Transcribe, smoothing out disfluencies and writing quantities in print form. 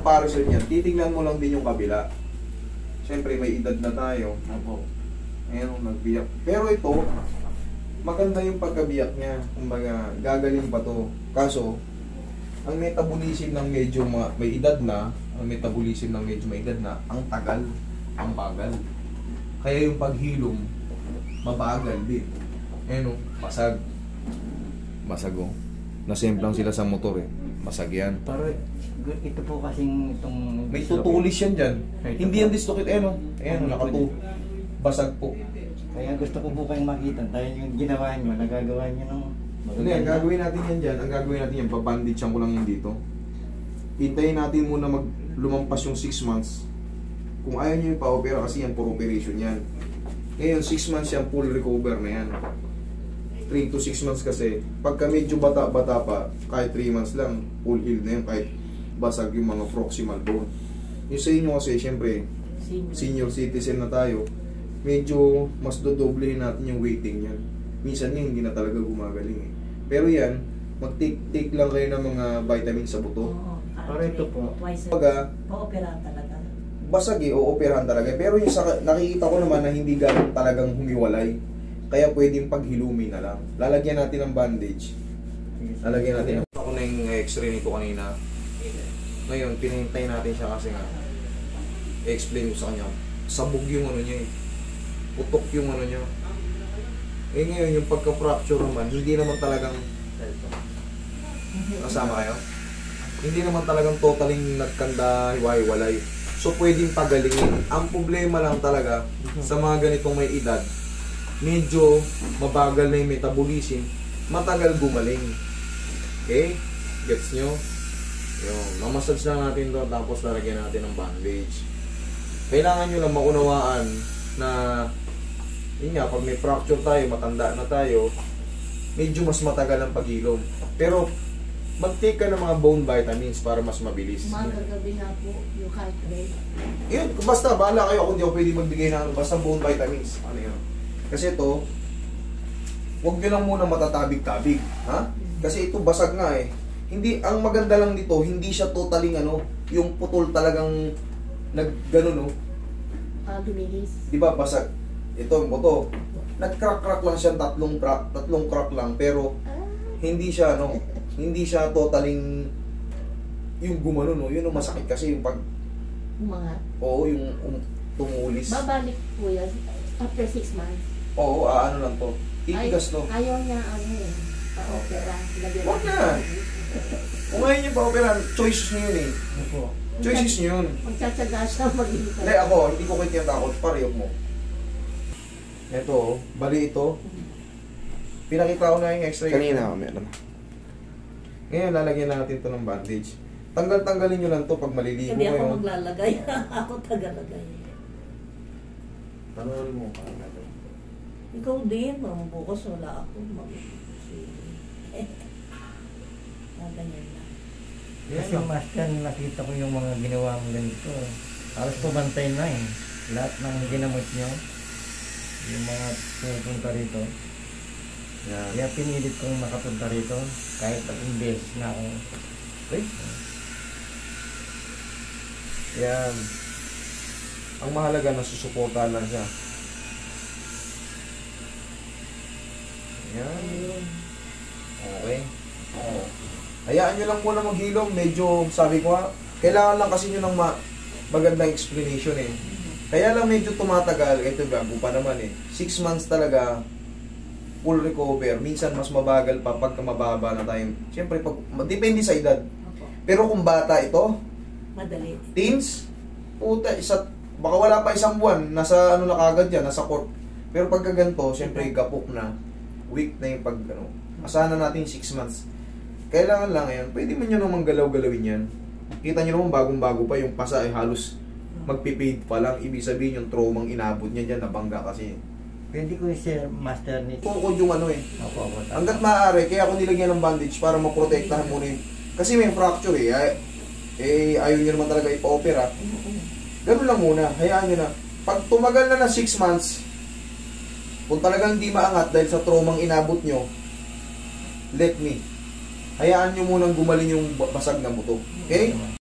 comparison yan, titignan mo lang din yung kabila. Siyempre may edad na tayo. Opo. Ayun, nagbiyak. Pero ito, maganda yung pagkabiyak niya. Kumbaga, gagaling pa to. Kaso, ang metabolism ng medyo may edad na, ang metabolism ng medyo may edad na, ang tagal, ang bagal. Kaya yung paghilom, mabagal din. Ayun, basag. Basag oh. Nasemplang sila sa motor eh. Basag yan. Pero ito po kasing itong... May tutulis yan dyan. Ito Hindi po. yan dislocate. Ayun, nakatu. Basag po. Kaya gusto ko po kayong makita. Tayo yung ginawa nyo, nagagawa nyo ng... Hindi, ang gagawin natin yan dyan, ang gagawin natin yan, babandage ko lang yan dito. Hintayin natin muna lumampas yung 6 months. Kung ayaw nyo yung pa-opera kasi yan, for operation yan. Ngayon, 6 months yan, full recover na yan. 3 to 6 months kasi, pagka medyo bata-bata pa, kahit 3 months lang, full heal na yan, kahit basag yung mga proximal bone. Yung sa inyo kasi, syempre, senior citizen na tayo, medyo mas dodoble natin yung waiting yan. Minsan nga hindi na talaga gumagaling eh. Pero yan, mag-take lang kayo ng mga vitamins sa buto. Oo. Pero ito po. Pagka, Pa-operahan talaga. basag eh, o-operahan talaga. Pero yung nakikita ko naman na hindi ganun talagang humiwalay. Kaya pwedeng paghilumin na lang. Lalagyan natin ng bandage. Lalagyan natin ng... Ako na yung x-ray nito kanina. Ngayon, pinahintay natin siya kasi nga, i-explain ko sa kanya, sabog yung ano niya eh. Putok yung ano niya. Eh ngayon, yung pagka-fracture naman, hindi naman talagang kasama kayo? Hindi naman talagang totaling nagkanda, hiwa-hiwalay. So, pwedeng pagalingin. Ang problema lang talaga, sa mga ganitong may edad, medyo mabagal na yung metabolism, matagal gumaling. Okay? Gets nyo? Yung, mamassage na natin doon, tapos lalagyan natin ng bandage. Kailangan nyo lang maunawaan na yun nga, pag may fracture tayo, matanda na tayo, medyo mas matagal ang paghilom. Pero, mag-take ka ng mga bone vitamins para mas mabilis. Magagabi na po yung hydrate. Yun, basta, bahala kayo. Ako hindi ako pwede magbigay ng basta bone vitamins. Ano yun? Kasi ito, huwag nyo lang muna matatabig-tabig. Ha? Kasi ito, basag nga eh. Hindi, ang maganda lang dito, hindi siya totaling ano, yung putol talagang nag-gano no. Lumilis. Di ba, basag? Ito, ang buto. Nag-crack-crack lang siya, tatlong crack lang, pero hindi siya, ano, hindi siya totaling yung gumano, no? Yun ang masakit kasi yung pag... Umangat. Oo, yung tumulis. Babalik po yan after 6 months. Oo, ano lang to. Titigas to. Ayaw niya, ano eh, pa-opera. Huwag na. Kung ngayon niyo pa-opera, choices niyo yun eh. Opo. Choices niyo yun. Magtsatsaga siya maghintay. Hindi, ako, hindi ko kayo tinatakot. Parehok mo. Ito, bali ito. Pinakita ko na yung x-ray. Kanina, meron. Ngayon, lalagyan natin ito ng bandage. Tanggal-tanggalin nyo lang to pag maliligo Hindi ako kayo. maglalagay. Ako tagalagay. Tanong mo. Ikaw din, bukas wala ako. Ganyan na. Kasi master, nakita ko yung mga ginawa mo ganito. Halos pabantay na eh. Lahat ng ginamot nyo. Yung mga pupunta rito. Yan. Kaya pinilit kong makapunta rito. Kahit ang beses na ako. Okay. Yan. Ang mahalaga, nasusuportahan lang siya. Yan. Okay. Oh. Hayaan nyo lang muna maghilom. Medyo, sabi ko ha, kailangan lang kasi nyo ng magandang explanation eh. Kaya lang medyo tumatagal. Ito, bago pa naman eh. 6 months talaga, full recover. Minsan mas mabagal pa pagka mababa na tayo. Siyempre, depende sa edad. Pero kung bata ito, Madali. teens, puta, baka wala pa isang buwan, nasa ano na kagad yan, nasa court. Pero pagka ganito, siyempre gapok na, weak na yung pag, ano, asahan na natin 6 months. Kailangan lang yan, pwede mo nyo namang galaw-galawin yan. Kita nyo naman bagong-bago pa, yung pasa ay halos magpipade pa lang. Ibig sabihin yung traumang inabot niya dyan, nabangga kasi. Pwede ko yung master nito. Tukod yung ano eh. Opo. Hanggat maaari, kaya ako nilagyan ng bandage para maprotektahan muna yung... Kasi may fracture eh. Ayaw nyo naman talaga ipa-opera. Ganun lang muna, hayaan nyo na. Pag tumagal na 6 months, kung talagang hindi maangat dahil sa traumang inabot nyo, let me. Hayaan nyo munang gumaling yung basag na buto. Okay?